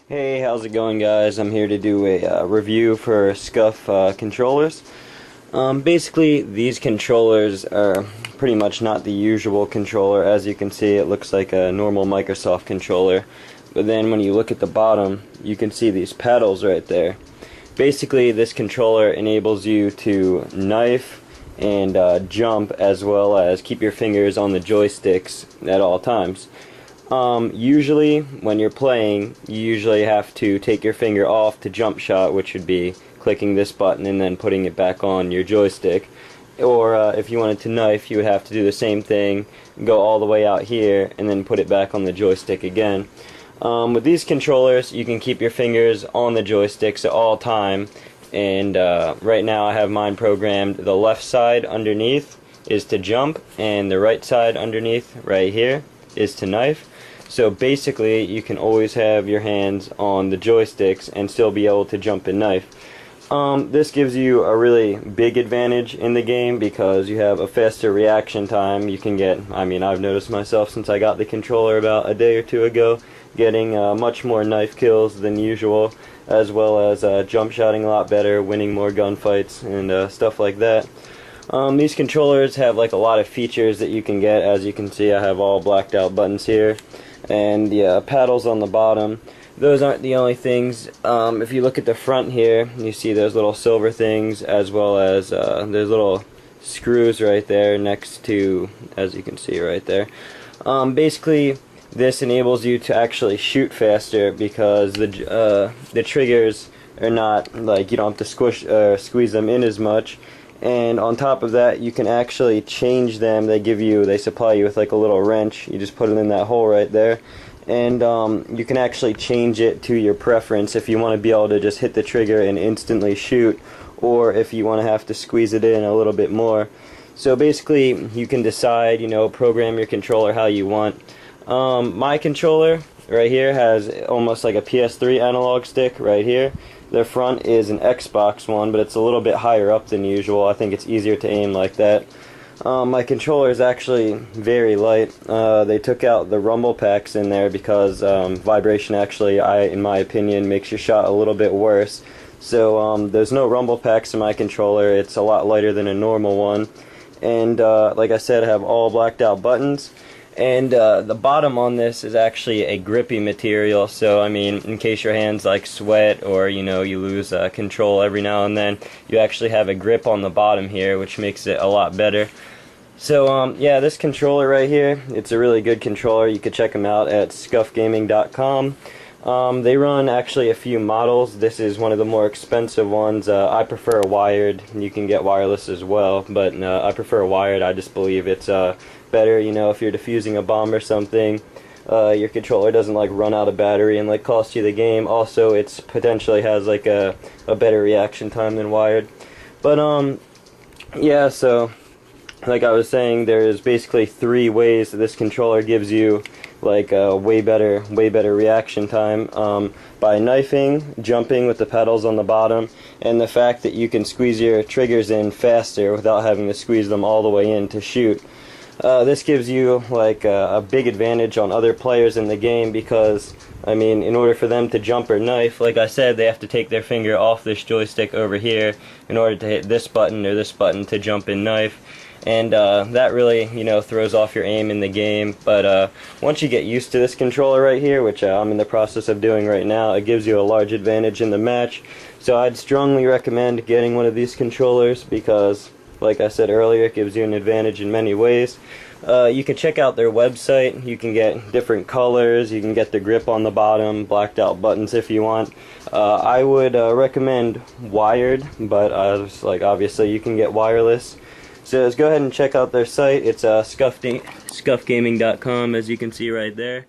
Hey, how's it going, guys? I'm here to do a review for Scuf controllers. Basically, these controllers are pretty much not the usual controller. As you can see, it looks like a normal Microsoft controller. But then when you look at the bottom, you can see these paddles right there. Basically, this controller enables you to knife and jump, as well as keep your fingers on the joysticks at all times. Usually when you're playing, you usually have to take your finger off to jump shot, which would be clicking this button and then putting it back on your joystick. Or if you wanted to knife, you would have to do the same thing, go all the way out here and then put it back on the joystick again. With these controllers, you can keep your fingers on the joysticks at all time, and right now I have mine programmed. The left side underneath is to jump, and the right side underneath right here is to knife. So basically, you can always have your hands on the joysticks and still be able to jump and knife. This gives you a really big advantage in the game because you have a faster reaction time. You can get, I've noticed myself since I got the controller about a day or two ago, getting much more knife kills than usual, as well as jump shotting a lot better, winning more gunfights and stuff like that. These controllers have like a lot of features that you can get. As you can see, I have all blacked out buttons here, and the paddles on the bottom. Those aren't the only things. If you look at the front here, you see those little silver things, as well as there's little screws right there next to, as you can see right there. Basically, this enables you to actually shoot faster because the triggers are not like, you don't have to squeeze them in as much. And on top of that, you can actually change them. They supply you with like a little wrench. You just put it in that hole right there, and you can actually change it to your preference if you want to be able to just hit the trigger and instantly shoot, or if you want to have to squeeze it in a little bit more. So basically, you can decide, program your controller how you want. My controller right here has almost like a PS3 analog stick right here. The front is an Xbox one, but it's a little bit higher up than usual. I think it's easier to aim like that. My controller is actually very light. They took out the rumble packs in there because vibration actually, in my opinion, makes your shot a little bit worse. So there's no rumble packs in my controller. It's a lot lighter than a normal one. And like I said, I have all blacked out buttons. And the bottom on this is actually a grippy material, so in case your hands like sweat or you lose control every now and then, you actually have a grip on the bottom here, which makes it a lot better. So yeah, this controller right here, it's a really good controller. You could check them out at scufgaming.com. They run actually a few models. This is one of the more expensive ones. I prefer wired. You can get wireless as well, but I prefer wired. I just believe it's better, if you're defusing a bomb or something. Your controller doesn't like run out of battery and like cost you the game. Also, it's potentially has like a better reaction time than wired. But yeah, so like I was saying, there's basically 3 ways that this controller gives you like a way better reaction time, by knifing, jumping with the pedals on the bottom, and the fact that you can squeeze your triggers in faster without having to squeeze them all the way in to shoot. This gives you like a big advantage on other players in the game because, in order for them to jump or knife, like I said, they have to take their finger off this joystick over here in order to hit this button or this button to jump and knife. And that really, throws off your aim in the game. But once you get used to this controller right here, which I'm in the process of doing right now, it gives you a large advantage in the match. So I'd strongly recommend getting one of these controllers because, like I said earlier, it gives you an advantage in many ways. You can check out their website. You can get different colors. You can get the grip on the bottom, blacked out buttons if you want. I would recommend wired, but obviously you can get wireless. So let's go ahead and check out their site. It's scufgaming.com, as you can see right there.